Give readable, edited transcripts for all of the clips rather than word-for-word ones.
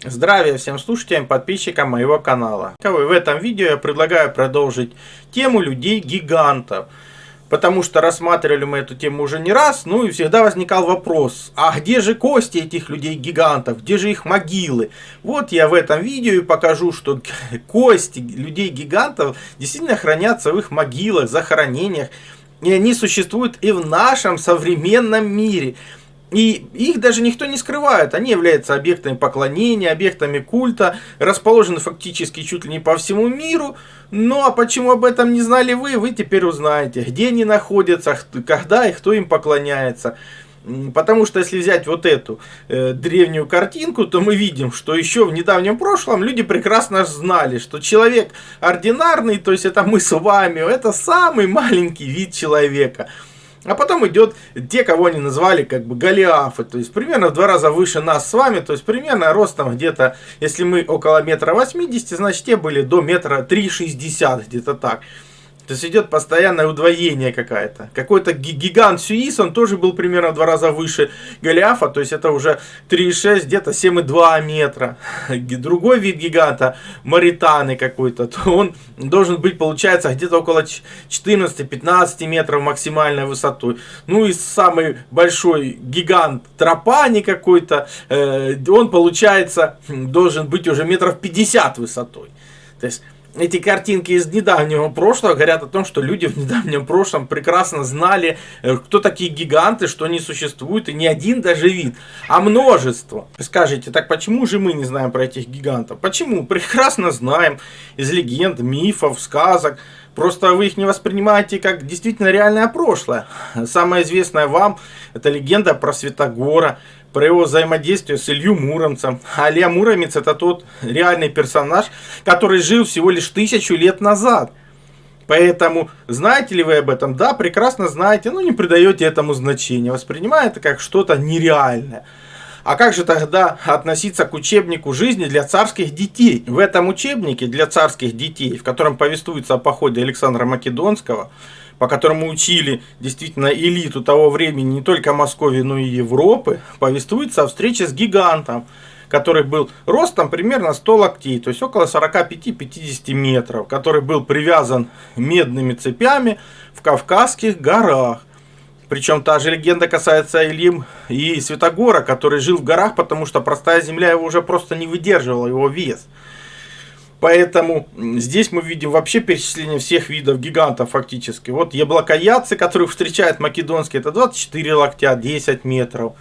Здравия всем слушателям, подписчикам моего канала. В этом видео я предлагаю продолжить тему людей-гигантов. Потому что рассматривали мы эту тему уже не раз, ну и всегда возникал вопрос, а где же кости этих людей-гигантов, где же их могилы? Вот я в этом видео и покажу, что кости людей-гигантов действительно хранятся в их могилах, захоронениях. И они существуют и в нашем современном мире. И их даже никто не скрывает. Они являются объектами поклонения, объектами культа, расположены фактически чуть ли не по всему миру. Ну а почему об этом не знали вы теперь узнаете. Где они находятся, когда и кто им поклоняется. Потому что если взять вот эту древнюю картинку, то мы видим, что еще в недавнем прошлом люди прекрасно знали, что человек ординарный, то есть это мы с вами, это самый маленький вид человека. А потом идет те, кого они назвали как бы Голиафы, то есть примерно в 2 раза выше нас с вами, то есть примерно ростом где-то, если мы около 1,80 м, значит те были до 3,60 м, где-то так. То есть идет постоянное удвоение какое-то. Какой-то гигант Сюис, он тоже был примерно в 2 раза выше Голиафа, то есть это уже 3,6, где-то 7,2 метра. Другой вид гиганта, Маританы какой-то, то он должен быть, получается, где-то около 14-15 метров максимальной высотой. Ну и самый большой гигант Тропани какой-то, он, получается, должен быть уже 50 метров высотой. То есть эти картинки из недавнего прошлого говорят о том, что люди в недавнем прошлом прекрасно знали, кто такие гиганты, что они существуют, и не один даже вид, а множество. Скажите, так почему же мы не знаем про этих гигантов? Почему? Прекрасно знаем из легенд, мифов, сказок. Просто вы их не воспринимаете как действительно реальное прошлое. Самая известная вам это легенда про Святогора, про его взаимодействие с Илью Муромцем. А Илья Муромец это тот реальный персонаж, который жил всего лишь 1000 лет назад. Поэтому знаете ли вы об этом? Да, прекрасно знаете, но не придаете этому значения. Воспринимаете это как что-то нереальное. А как же тогда относиться к учебнику жизни для царских детей? В этом учебнике для царских детей, в котором повествуется о походе Александра Македонского, по которому учили действительно элиту того времени не только Москвы, но и Европы, повествуется о встрече с гигантом, который был ростом примерно 100 локтей, то есть около 45-50 метров, который был привязан медными цепями в Кавказских горах. Причем та же легенда касается Ильи и Святогора, который жил в горах, потому что простая земля его уже просто не выдерживала, его вес. Поэтому здесь мы видим вообще перечисление всех видов гигантов фактически. Вот яблокоядцы, которых встречает Македонский, это 24 локтя, 10 метров.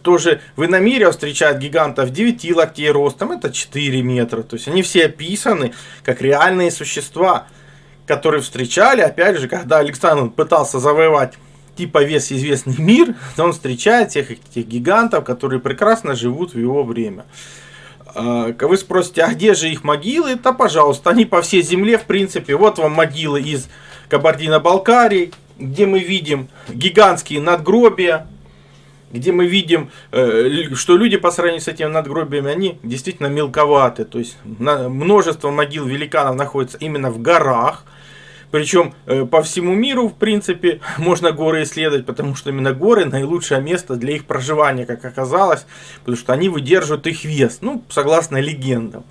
Тоже в Иномирье встречают гигантов 9 локтей ростом, это 4 метра. То есть они все описаны как реальные существа, которые встречали, опять же, когда Александр пытался завоевать типа весь известный мир, он встречает всех этих гигантов, которые прекрасно живут в его время. Вы спросите, а где же их могилы? Да, пожалуйста, они по всей земле, в принципе. Вот вам могилы из Кабардино-Балкарии, где мы видим гигантские надгробия, где мы видим, что люди по сравнению с этими надгробиями, они действительно мелковаты. То есть множество могил великанов находится именно в горах. Причем по всему миру, в принципе, можно горы исследовать, потому что именно горы наилучшее место для их проживания, как оказалось, потому что они выдерживают их вес, ну, согласно легендам.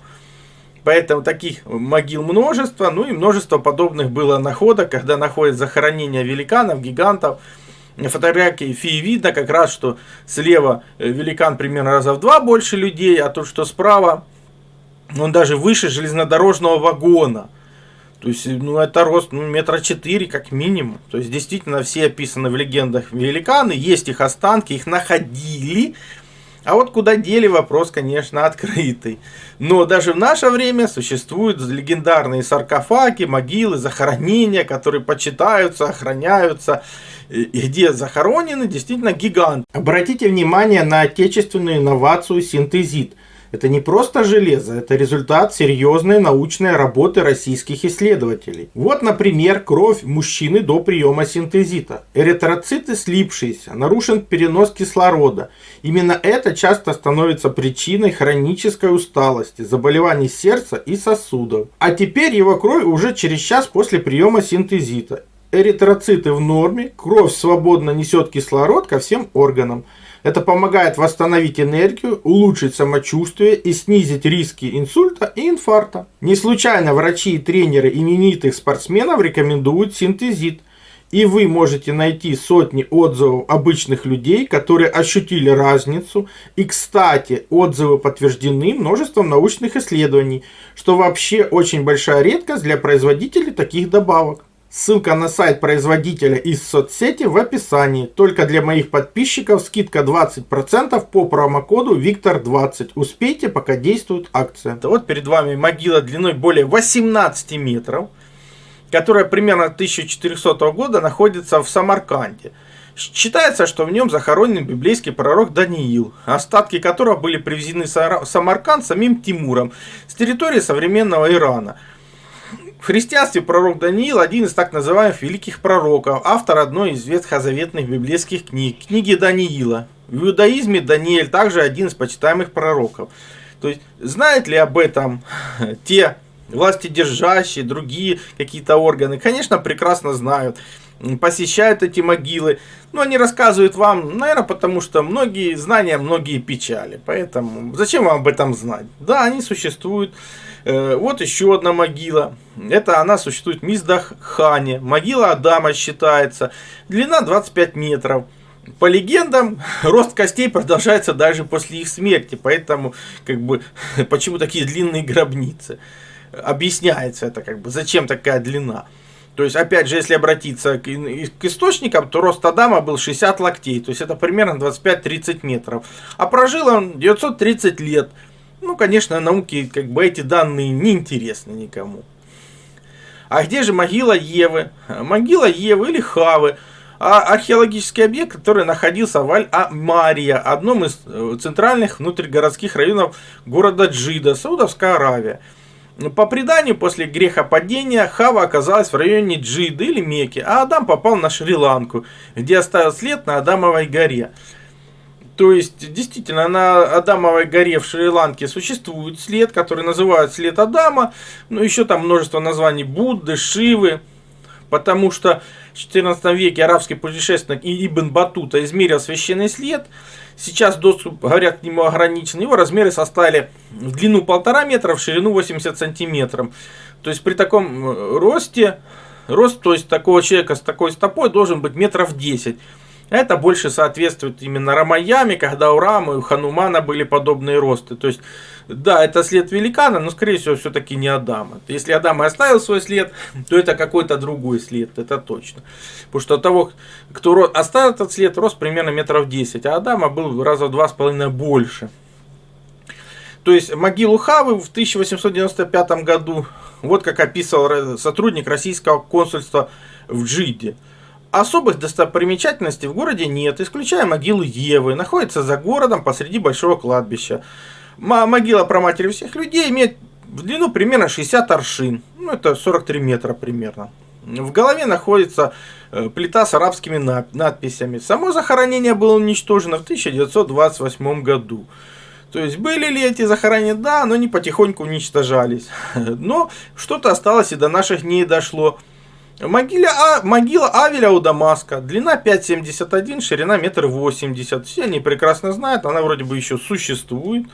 Поэтому таких могил множество, ну и множество подобных было находок, когда находят захоронения великанов, гигантов. На фотографии видно как раз, что слева великан примерно раза в 2 больше людей, а тот, что справа, он даже выше железнодорожного вагона. То есть, ну, это рост 4 метра как минимум. То есть, действительно, все описаны в легендах великаны. Есть их останки, их находили. А вот куда дели, вопрос, конечно, открытый. Но даже в наше время существуют легендарные саркофаги, могилы, захоронения, которые почитаются, охраняются. И где захоронены действительно гиганты. Обратите внимание на отечественную инновацию синтезит. Это не просто железо, это результат серьезной научной работы российских исследователей. Вот, например, кровь мужчины до приема синтезита. Эритроциты слипшиеся, нарушен перенос кислорода. Именно это часто становится причиной хронической усталости, заболеваний сердца и сосудов. А теперь его кровь уже через час после приема синтезита. Эритроциты в норме, кровь свободно несет кислород ко всем органам. Это помогает восстановить энергию, улучшить самочувствие и снизить риски инсульта и инфаркта. Не случайно врачи и тренеры именитых спортсменов рекомендуют синтезит. И вы можете найти сотни отзывов обычных людей, которые ощутили разницу. И, кстати, отзывы подтверждены множеством научных исследований, что вообще очень большая редкость для производителей таких добавок. Ссылка на сайт производителя из соцсети в описании. Только для моих подписчиков скидка 20% по промокоду Виктор20. Успейте, пока действует акция. Вот перед вами могила длиной более 18 метров, которая примерно 1400 года находится в Самарканде. Считается, что в нем захоронен библейский пророк Даниил, остатки которого были привезены в Самарканд самим Тимуром с территории современного Ирана. В христианстве пророк Даниил один из так называемых великих пророков, автор одной из ветхозаветных библейских книг, книги Даниила. В иудаизме Даниил также один из почитаемых пророков. То есть, знают ли об этом те властидержащие, другие какие-то органы? Конечно, прекрасно знают. Посещают эти могилы. Но они рассказывают вам, наверное, потому что многие знания, многие печали. Поэтому зачем вам об этом знать? Да, они существуют. Вот еще одна могила. Это она существует в Миздах-Хане. Могила Адама считается. Длина 25 метров. По легендам, рост костей продолжается даже после их смерти. Поэтому, почему такие длинные гробницы? Объясняется это, зачем такая длина. То есть, опять же, если обратиться к источникам, то рост Адама был 60 локтей. То есть, это примерно 25-30 метров. А прожил он 930 лет. Ну, конечно, науке эти данные не интересны никому. А где же могила Евы? Могила Евы или Хавы. Археологический объект, который находился в Аль-Мария, одном из центральных внутригородских районов города Джида, Саудовская Аравия. По преданию, после грехопадения Хава оказалась в районе Джиды или Мекки, а Адам попал на Шри-Ланку, где оставил след на Адамовой горе. То есть, действительно, на Адамовой горе в Шри-Ланке существует след, который называют след Адама. Ну, еще там множество названий Будды, Шивы. Потому что в XIV веке арабский путешественник Ибн Батута измерил священный след. Сейчас доступ, говорят, к нему ограничен. Его размеры составили в длину 1,5 метра, в ширину 80 сантиметров. То есть при таком росте, то есть такого человека с такой стопой должен быть метров 10. Это больше соответствует именно Рамаяме, когда у Рамы и у Ханумана были подобные росты. То есть, да, это след великана, но, скорее всего, все-таки не Адама. Если Адам и оставил свой след, то это какой-то другой след, это точно. Потому что от того, кто оставил этот след, рост примерно метров 10, а Адама был раза в 2,5 больше. То есть, могилу Хавы в 1895 году, вот как описывал сотрудник российского консульства в Джиде. Особых достопримечательностей в городе нет, исключая могилу Евы. Находится за городом посреди большого кладбища. Могила праматери всех людей имеет в длину примерно 60 аршин. Ну, это 43 метра примерно. В голове находится плита с арабскими надписями. Само захоронение было уничтожено в 1928 году. То есть, были ли эти захоронения? Да, но они потихоньку уничтожались. Но что-то осталось и до наших дней дошло. Могила Авеля у Дамаска. Длина 5,71, ширина 1,80 м. Все они прекрасно знают, она вроде бы еще существует.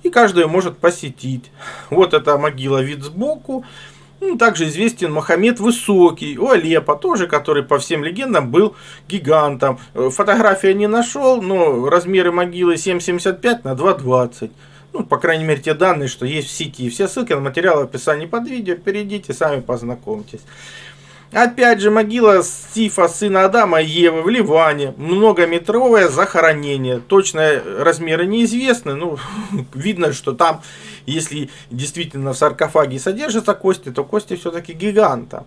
И каждый ее может посетить. Вот эта могила, вид сбоку. Также известен Мохаммед Высокий у Алеппо, тоже, который по всем легендам был гигантом. Фотографии я не нашел, но размеры могилы 7,75 на 2,20. Ну, по крайней мере, те данные, что есть в сети. Все ссылки на материалы в описании под видео. Перейдите, сами познакомьтесь. Опять же, могила Сифа, сына Адама и Евы в Ливане. Многометровое захоронение. Точно размеры неизвестны. Ну, видно, что там, если действительно в саркофаге содержатся кости, то кости все-таки гиганта.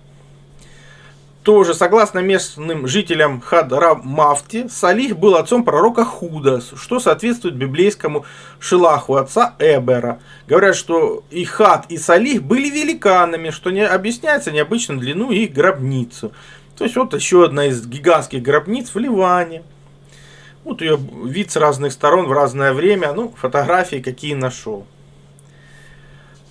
Тоже, согласно местным жителям Хадрамавти, Салих был отцом пророка Худа, что соответствует библейскому Шилаху, отца Эбера. Говорят, что и Хад, и Салих были великанами, что не объясняется необычную длину их гробницу. То есть, вот еще одна из гигантских гробниц в Ливане. Вот ее вид с разных сторон в разное время, ну, фотографии какие нашел.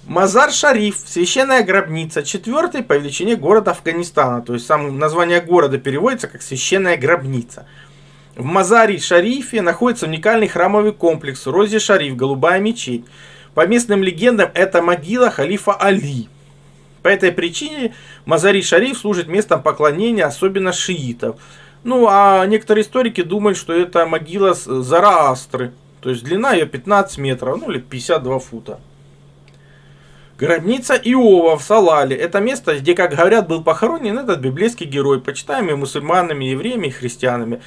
Мазар-Шариф, священная гробница, 4-й по величине город Афганистана. То есть, сам название города переводится как священная гробница. В Мазари-Шарифе находится уникальный храмовый комплекс Рози-Шариф, Голубая мечеть. По местным легендам, это могила халифа Али. По этой причине Мазари-Шариф служит местом поклонения, особенно шиитов. Ну, а некоторые историки думают, что это могила Зараастры. То есть длина ее 15 метров, ну или 52 фута. Гробница Иова в Салале. Это место, где, как говорят, был похоронен этот библейский герой, почитаемый мусульманами, евреями и христианами.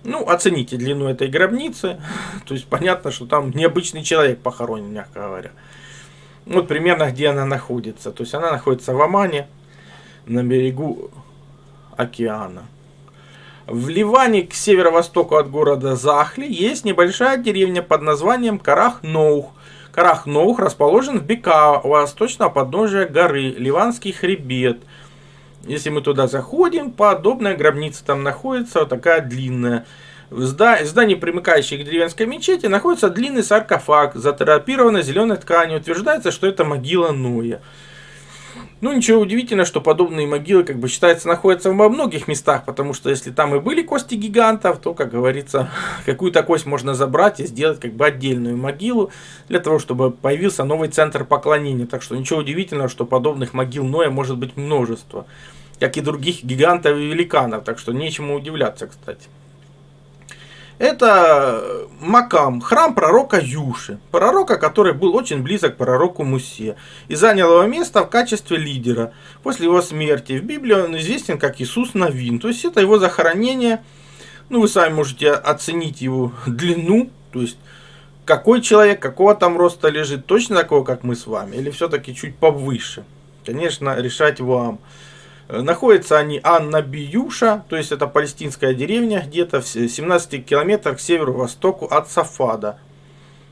Ну, оцените длину этой гробницы. То есть понятно, что там необычный человек похоронен, мягко говоря. Вот примерно где она находится. То есть она находится в Омане, на берегу океана. В Ливане, к северо-востоку от города Захли, есть небольшая деревня под названием Карах-Ноух. Карах-Ноух расположен в Бека, у восточного подножия горы, Ливанский хребет. Если мы туда заходим, подобная гробница там находится, вот такая длинная. В здании, примыкающей к деревенской мечети, находится длинный саркофаг, задрапированный зеленой тканью. Утверждается, что это могила Ноя. Ну, ничего удивительного, что подобные могилы, как бы считается, находятся во многих местах, потому что если там и были кости гигантов, то, как говорится, какую-то кость можно забрать и сделать как бы отдельную могилу, для того, чтобы появился новый центр поклонения. Так что ничего удивительного, что подобных могил Ноя может быть множество, как и других гигантов и великанов, так что нечему удивляться, кстати. Это Макам, храм пророка Юши, пророка, который был очень близок к пророку Мусе и занял его место в качестве лидера. После его смерти в Библии он известен как Иисус Навин, то есть это его захоронение. Ну, вы сами можете оценить его длину, то есть какой человек, какого там роста лежит, точно такого, как мы с вами, или все-таки чуть повыше. Конечно, решать вам. Находятся они Ан-Набиюша, то есть это палестинская деревня, где-то в 17 километрах к северо-востоку от Сафада.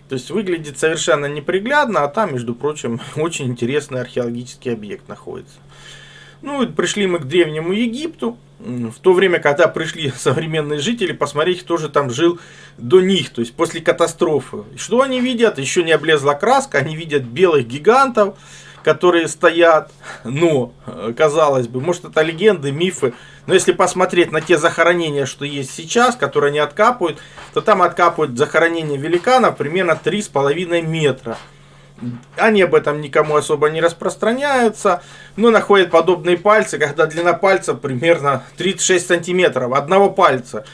То есть выглядит совершенно неприглядно, а там, между прочим, очень интересный археологический объект находится. Ну, пришли мы к Древнему Египту, в то время, когда пришли современные жители посмотреть, кто же там жил до них, то есть после катастрофы. Что они видят? Еще не облезла краска, они видят белых гигантов, которые стоят, но, казалось бы, может это легенды, мифы, но если посмотреть на те захоронения, что есть сейчас, которые они откапывают, то там откапывают захоронения великанов примерно 3,5 метра. Они об этом никому особо не распространяются, но находят подобные пальцы, когда длина пальца примерно 36 сантиметров, одного пальца.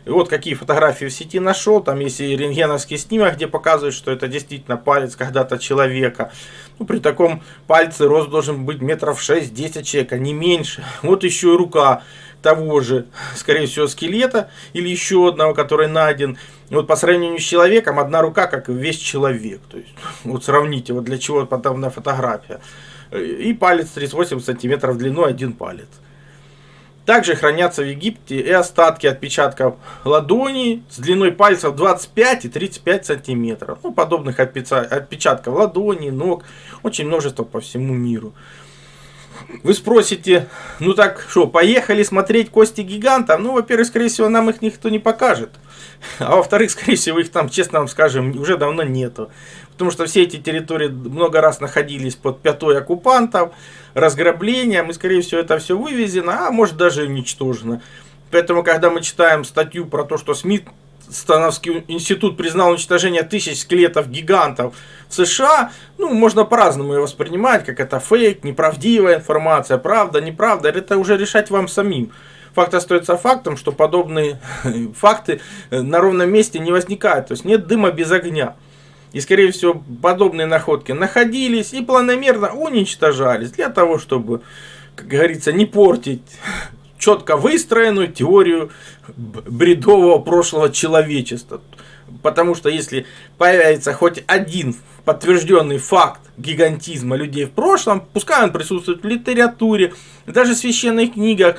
И вот какие фотографии в сети нашел. Там есть и рентгеновский снимок, где показывают, что это действительно палец когда-то человека. Ну, при таком пальце рост должен быть метров 6-10 человека, не меньше. Вот еще и рука того же, скорее всего, скелета или еще одного, который найден. Вот по сравнению с человеком, одна рука как весь человек. То есть, вот сравните, вот для чего подобная фотография. И палец 38 сантиметров длиной, один палец. Также хранятся в Египте и остатки отпечатков ладоней с длиной пальцев 25 и 35 сантиметров. Ну, подобных отпечатков ладоней, ног, очень множество по всему миру. Вы спросите, ну так что, поехали смотреть кости гигантов? Ну, во-первых, скорее всего, нам их никто не покажет. А во-вторых, скорее всего, их там, честно вам скажем, уже давно нету. Потому что все эти территории много раз находились под пятой оккупантов, разграблением, и, скорее всего, это все вывезено, а может даже уничтожено. Поэтому, когда мы читаем статью про то, что Смитстоновский институт признал уничтожение тысяч скелетов гигантов в США, ну, можно по-разному ее воспринимать, как это фейк, неправдивая информация, правда, неправда, это уже решать вам самим. Факт остается фактом, что подобные факты на ровном месте не возникают, то есть нет дыма без огня. И, скорее всего, подобные находки находились и планомерно уничтожались для того, чтобы, как говорится, не портить четко выстроенную теорию бредового прошлого человечества. Потому что если появится хоть один подтвержденный факт гигантизма людей в прошлом, пускай он присутствует в литературе, даже в священных книгах,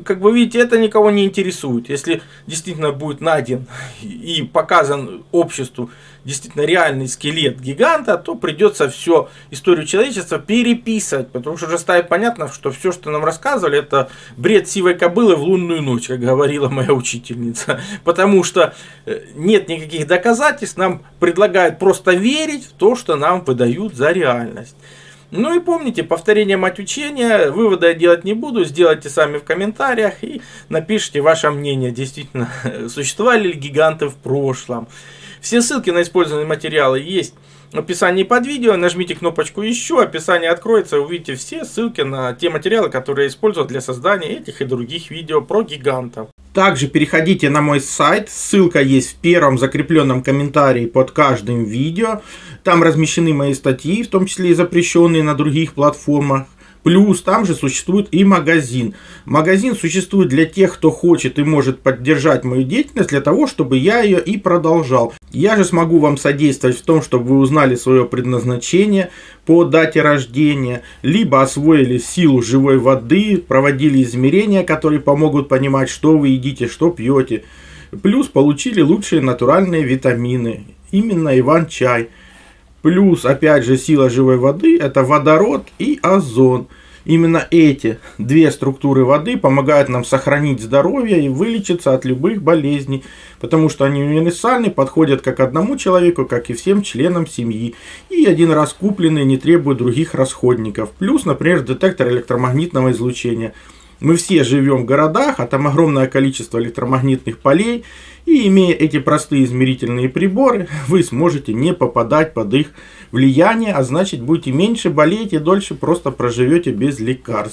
как вы видите, это никого не интересует. Если действительно будет найден и показан обществу действительно реальный скелет гиганта, то придется всю историю человечества переписывать, потому что уже станет понятно, что все, что нам рассказывали, это бред сивой кобылы в лунную ночь, как говорила моя учительница. Потому что нет никаких доказательств, нам предлагают просто верить в то, что нам выдают за реальность. Ну и помните, повторение мать учения, выводы я делать не буду, сделайте сами в комментариях и напишите ваше мнение, действительно, существовали ли гиганты в прошлом. Все ссылки на использованные материалы есть в описании под видео, нажмите кнопочку «Еще», описание откроется, увидите все ссылки на те материалы, которые я использую для создания этих и других видео про гигантов. Также переходите на мой сайт, ссылка есть в первом закрепленном комментарии под каждым видео. Там размещены мои статьи, в том числе и запрещенные на других платформах. Плюс там же существует и магазин. Магазин существует для тех, кто хочет и может поддержать мою деятельность, для того, чтобы я ее и продолжал. Я же смогу вам содействовать в том, чтобы вы узнали свое предназначение по дате рождения, либо освоили силу живой воды, проводили измерения, которые помогут понимать, что вы едите, что пьете. Плюс получили лучшие натуральные витамины, именно Иван-чай. Плюс, опять же, сила живой воды – это водород и озон. Именно эти две структуры воды помогают нам сохранить здоровье и вылечиться от любых болезней, потому что они универсальны, подходят как одному человеку, как и всем членам семьи. И один раз купленные не требуют других расходников. Плюс, например, детектор электромагнитного излучения. Мы все живем в городах, а там огромное количество электромагнитных полей, и имея эти простые измерительные приборы, вы сможете не попадать под их влияние, а значит будете меньше болеть и дольше просто проживете без лекарств.